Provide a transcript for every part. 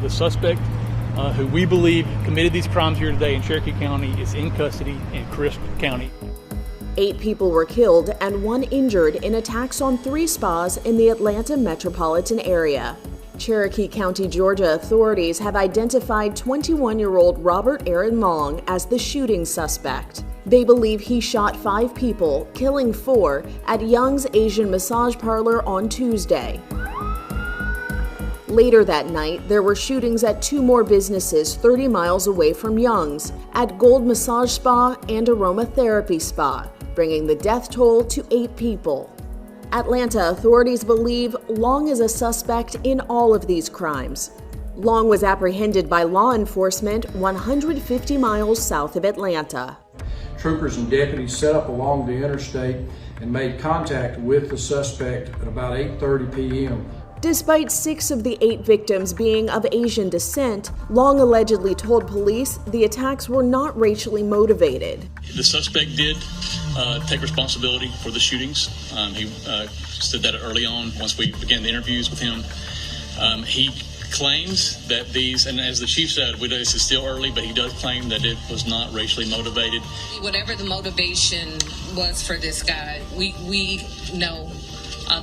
The suspect who we believe committed these crimes here today in Cherokee County is in custody in Crisp County. 8 people were killed and 1 injured in attacks on 3 spas in the Atlanta metropolitan area. Cherokee County, Georgia authorities have identified 21-year-old Robert Aaron Long as the shooting suspect. They believe he shot 5 people, killing 4, at Young's Asian Massage Parlor on Tuesday. Later that night, there were shootings at 2 more businesses 30 miles away from Young's, at Gold Massage Spa and Aromatherapy Spa, bringing the death toll to 8 people. Atlanta authorities believe Long is a suspect in all of these crimes. Long was apprehended by law enforcement 150 miles south of Atlanta. Troopers and deputies set up along the interstate and made contact with the suspect at about 8:30 p.m. Despite 6 of the 8 victims being of Asian descent, Long allegedly told police the attacks were not racially motivated. The suspect did take responsibility for the shootings. He said that early on once we began the interviews with him. He claims that these, and as the chief said, this is still early, but he does claim that it was not racially motivated. Whatever the motivation was for this guy, we know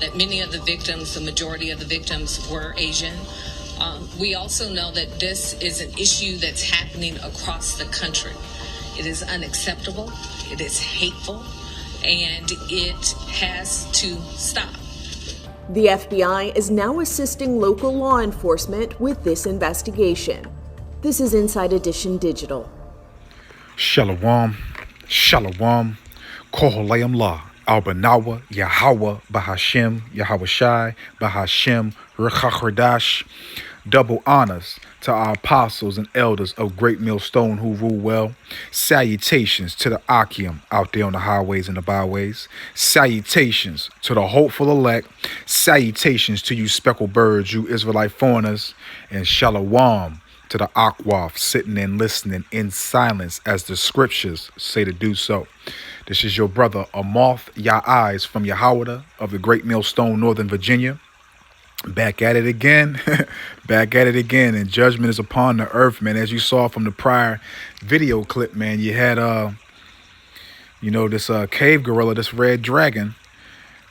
that many of the victims, the majority of the victims, were Asian. We also know that this is an issue that's happening across the country. It is unacceptable, it is hateful, and it has to stop. The FBI is now assisting local law enforcement with this investigation. This is Inside Edition Digital. Shalom, Shalom, Koholayam La. Albanawa, Yahweh, Bahashem, Yahweh Shai, Bahashem, Rechachredash. Double honors to our apostles and elders of Great Millstone who rule well. Salutations to the Akim out there on the highways and the byways. Salutations to the hopeful elect. Salutations to you speckled birds, you Israelite foreigners. And shalom to the Akwaf sitting and listening in silence as the scriptures say to do so. This is your brother Amoth Ya'ez from Yahweh of the Great Millstone, Northern Virginia. Back at it again. Back at it again. And judgment is upon the earth, man. As you saw from the prior video clip, man, you had, this cave gorilla, this red dragon,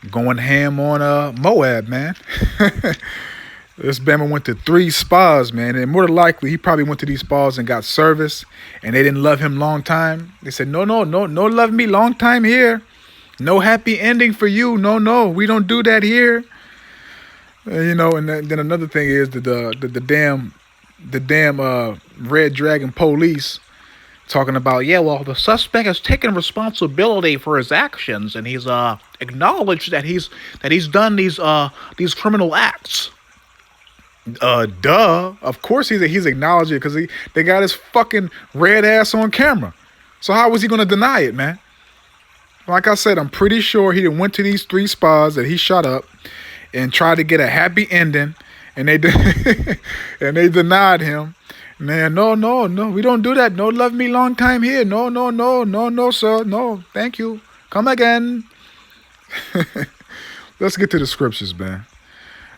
going ham on Moab, man. This Bama went to 3 spas, man, and more than likely he probably went to these spas and got service, and they didn't love him long time. They said, no, love me long time here. No happy ending for you. No, we don't do that here. And then another thing is the damn red dragon police talking about, the suspect has taken responsibility for his actions, and he's acknowledged that he's done these criminal acts. Of course he's acknowledged it, because they got his fucking red ass on camera. So how was he gonna deny it, man? Like I said, I'm pretty sure he went to these 3 spas that he shot up and tried to get a happy ending, and they and they denied him. Man, no, we don't do that. No, love me long time here. No, sir. No, thank you. Come again. Let's get to the scriptures, man.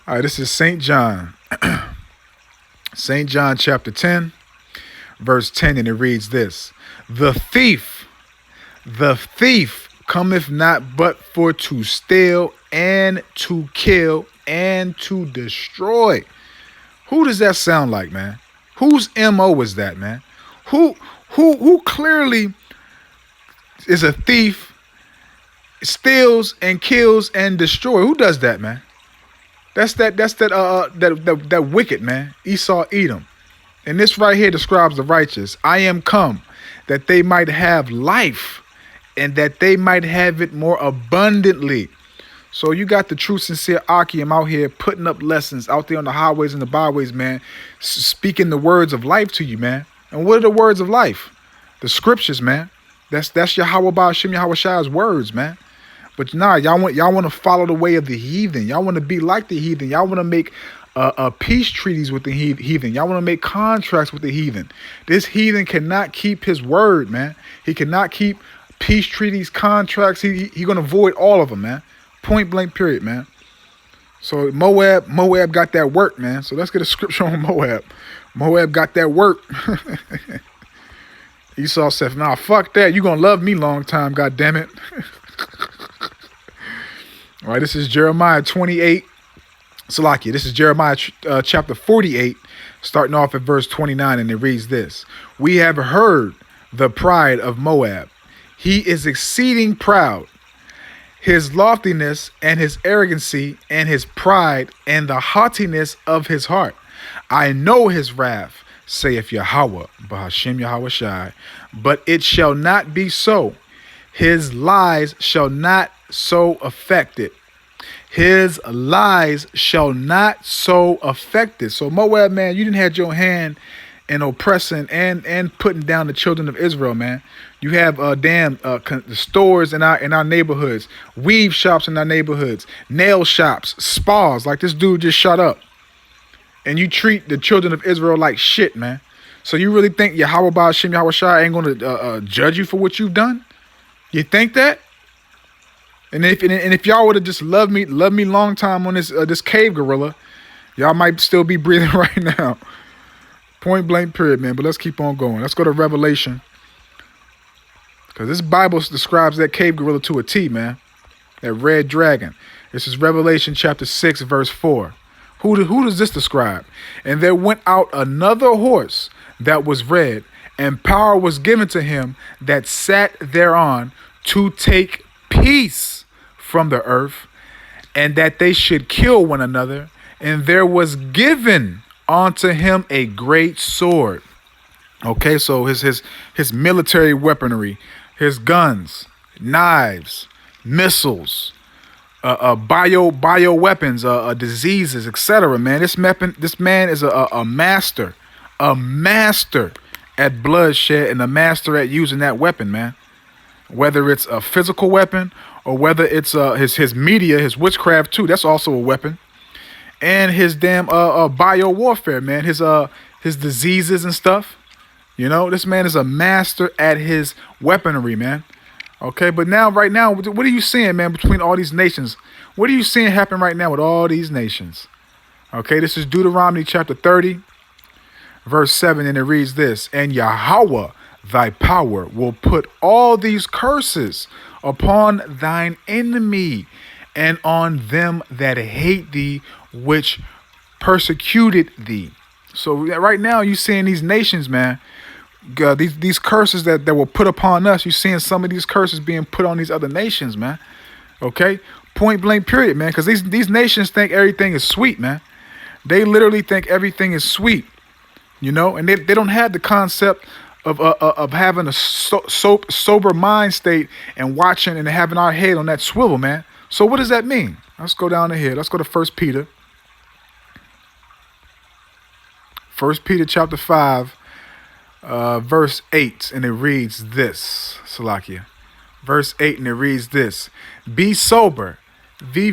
All right, this is St. John. St. John chapter 10, verse 10, and it reads this. The thief cometh not but for to steal and to kill and to destroy. Who does that sound like, man? Whose MO is that, man? Who clearly is a thief, steals and kills and destroys? Who does that, man? That's that wicked, man. Esau, Edom. And this right here describes the righteous. I am come that they might have life, and that they might have it more abundantly. So you got the true, sincere Akim out here putting up lessons out there on the highways and the byways, man, speaking the words of life to you, man. And what are the words of life? The scriptures, man. That's Yahweh Ba'ashem Yahweh Shai's words, man. But nah, y'all want to follow the way of the heathen. Y'all want to be like the heathen. Y'all want to make peace treaties with the heathen. Y'all want to make contracts with the heathen. This heathen cannot keep his word, man. He cannot keep peace treaties, contracts. He gonna void all of them, man. Point blank, period, man. So Moab got that work, man. So let's get a scripture on Moab. Moab got that work. Esau said, nah, fuck that. You gonna love me long time, god damn it. All right, this is Jeremiah 28. Salakia, this is Jeremiah chapter 48, starting off at verse 29, and it reads this. We have heard the pride of Moab. He is exceeding proud. His loftiness and his arrogancy and his pride and the haughtiness of his heart. I know his wrath, saith Yahweh, Bahashem Yahweh Shai, but it shall not be so. His lies shall not so affect it. His lies shall not so affect it. So Moab, man, you didn't have your hand in oppressing and putting down the children of Israel, man. You have the stores in our neighborhoods, weave shops in our neighborhoods, nail shops, spas, like this dude just shut up. And you treat the children of Israel like shit, man. So you really think Yahweh Ba'ashem Yahweh Shai ain't going to judge you for what you've done? You think that? And if y'all would have just loved me long time on this cave gorilla, y'all might still be breathing right now. Point blank period, man. But let's keep on going. Let's go to Revelation. Because this Bible describes that cave gorilla to a T, man. That red dragon. This is Revelation chapter 6, verse 4. Who does this describe? And there went out another horse that was red, and power was given to him that sat thereon to take peace from the earth, and that they should kill one another. And there was given unto him a great sword. Okay, so his military weaponry, his guns, knives, missiles, bio weapons, diseases, etc. Man, this man is a master at bloodshed and a master at using that weapon, man. Whether it's a physical weapon or whether it's his media, his witchcraft too, that's also a weapon. And his damn bio warfare, man, his diseases and stuff. You know, this man is a master at his weaponry, man. Okay, but right now, what are you seeing, man, between all these nations? What are you seeing happen right now with all these nations? Okay, this is Deuteronomy chapter 30, verse 7, and it reads this. And Yahweh, thy power, will put all these curses upon thine enemy and on them that hate thee, which persecuted thee. So right now, you seeing these nations, man. These curses that were put upon us, you're seeing some of these curses being put on these other nations, man. Okay? Point blank period, man. Because these nations think everything is sweet, man. They literally think everything is sweet, you know? And they don't have the concept of having a sober mind state and watching and having our head on that swivel, man. So what does that mean? Let's go down here. Let's go to 1 Peter. 1 Peter chapter 5. Verse 8, and it reads this, Salakia. Verse 8, and it reads this. Be sober, be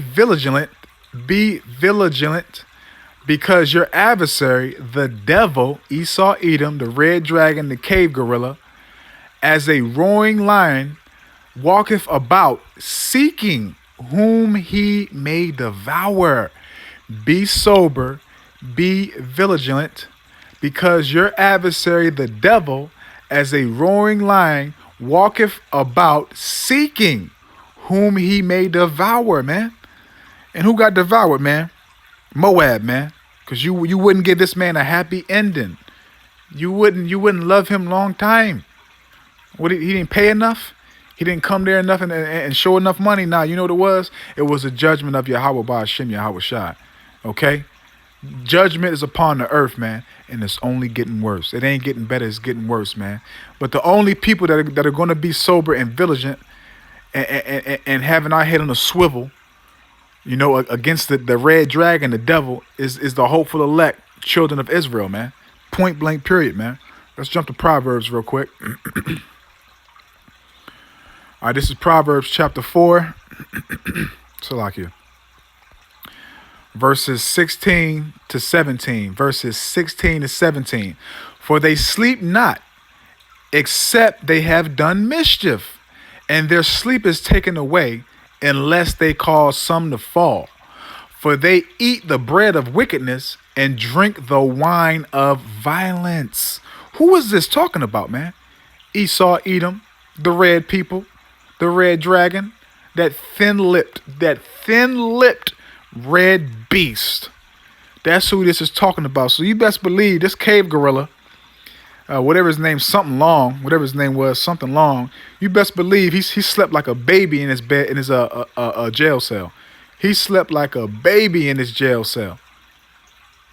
vigilant, because your adversary, the devil, Esau Edom, the red dragon, the cave gorilla, as a roaring lion, walketh about, seeking whom he may devour. Be sober, be vigilant, because your adversary, the devil, as a roaring lion, walketh about seeking whom he may devour, man. And who got devoured, man? Moab, man. Because you wouldn't give this man a happy ending. You wouldn't love him long time. He didn't pay enough? He didn't come there enough and show enough money? Nah, you know what it was? It was a judgment of Yahweh Ba'ashem Yahweh Shai. Okay? Judgment is upon the earth, man, and it's only getting worse. It ain't getting better, it's getting worse, man. But the only people that are going to be sober and vigilant and having our head on a swivel, you know, against the red dragon, the devil, is the hopeful elect children of Israel, man. Point blank period, man. Let's jump to Proverbs real quick. All right, this is Proverbs chapter 4. Salakia. Verses 16 to 17. Verses 16 to 17. For they sleep not, except they have done mischief, and their sleep is taken away, unless they cause some to fall. For they eat the bread of wickedness and drink the wine of violence. Who is this talking about, man? Esau, Edom, the red people, the red dragon, that thin-lipped red beast. That's who this is talking about. So you best believe this cave gorilla, whatever his name, whatever his name was, something long. You best believe he slept like a baby in his bed, in his jail cell. He slept like a baby in his jail cell.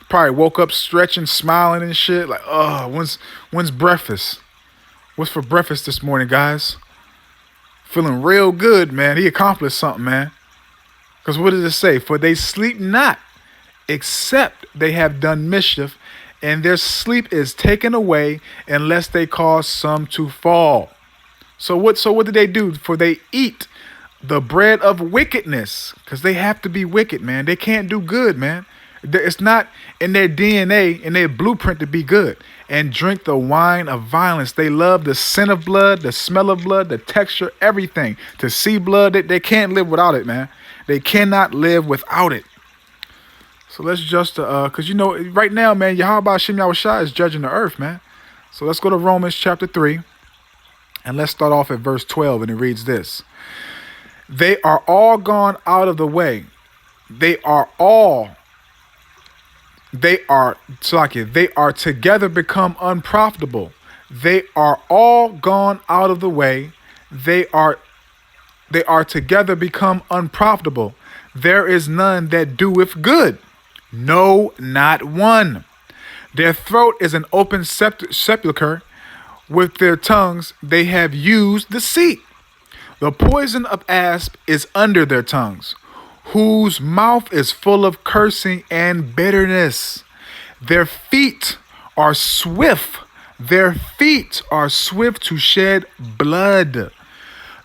Probably woke up stretching, smiling and shit. Like, when's breakfast? What's for breakfast this morning, guys? Feeling real good, man. He accomplished something, man. Because what does it say? For they sleep not, except they have done mischief, and their sleep is taken away unless they cause some to fall. So what did they do? For they eat the bread of wickedness, because they have to be wicked, man. They can't do good, man. It's not in their DNA, in their blueprint to be good. And drink the wine of violence. They love the scent of blood, the smell of blood, the texture, everything. To see blood, they can't live without it, man. They cannot live without it. So let's just, because right now, man, Yahweh Hashem Yahushua is judging the earth, man. So let's go to Romans chapter 3. And let's start off at verse 12, and it reads this. They are all gone out of the way. They are together become unprofitable. They are all gone out of the way. They are together become unprofitable. There is none that doeth good. No, not one. Their throat is an open sepulchre. With their tongues they have used deceit. The poison of asp is under their tongues, whose mouth is full of cursing and bitterness. Their feet are swift. Their feet are swift to shed blood.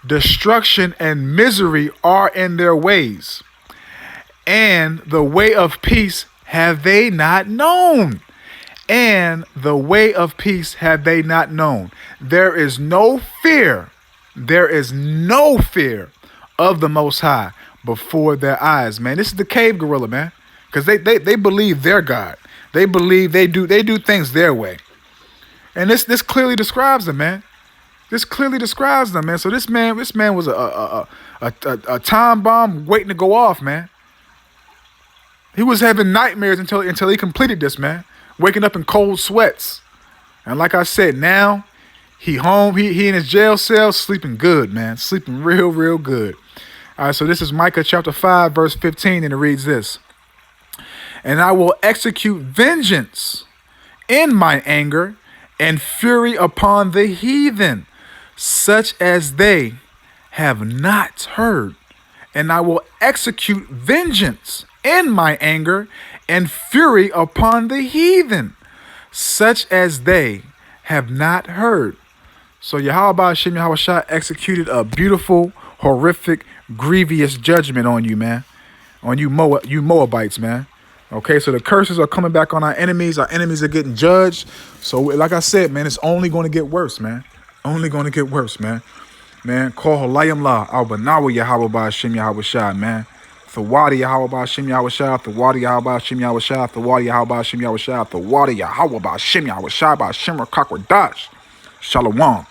Destruction and misery are in their ways. And the way of peace have they not known. And the way of peace have they not known. There is no fear. There is no fear of the Most High before their eyes, man. This is the cave gorilla, man. Because they believe their God. They believe they do things their way. And this clearly describes them, man. This clearly describes them, man. So this man was a time bomb waiting to go off, man. He was having nightmares until he completed this, man. Waking up in cold sweats. And like I said, now he home, he in his jail cell, sleeping good, man. Sleeping real, real good. All right, so this is Micah chapter 5, verse 15, and it reads this. And I will execute vengeance in my anger and fury upon the heathen, such as they have not heard. And I will execute vengeance in my anger and fury upon the heathen, such as they have not heard. So Yahweh Hashem Yahushua executed a beautiful, horrific, grievous judgment on you, man. On you Moabites, man. Okay, so the curses are coming back on our enemies. Our enemies are getting judged. So like I said, man, it's only going to get worse, man. Only going to get worse, man. Man, call Halayim La, Al-Banawa Yahweh Hashem Yahushua, man. Thawadi Yahweh Hashem Yahushua, Thawadi Yahweh Hashem Yahushua, Thawadi Yahweh Hashem Yahushua, Thawadi Yahweh Hashem Yahushua, Hashem Rakakwadash. Shalom.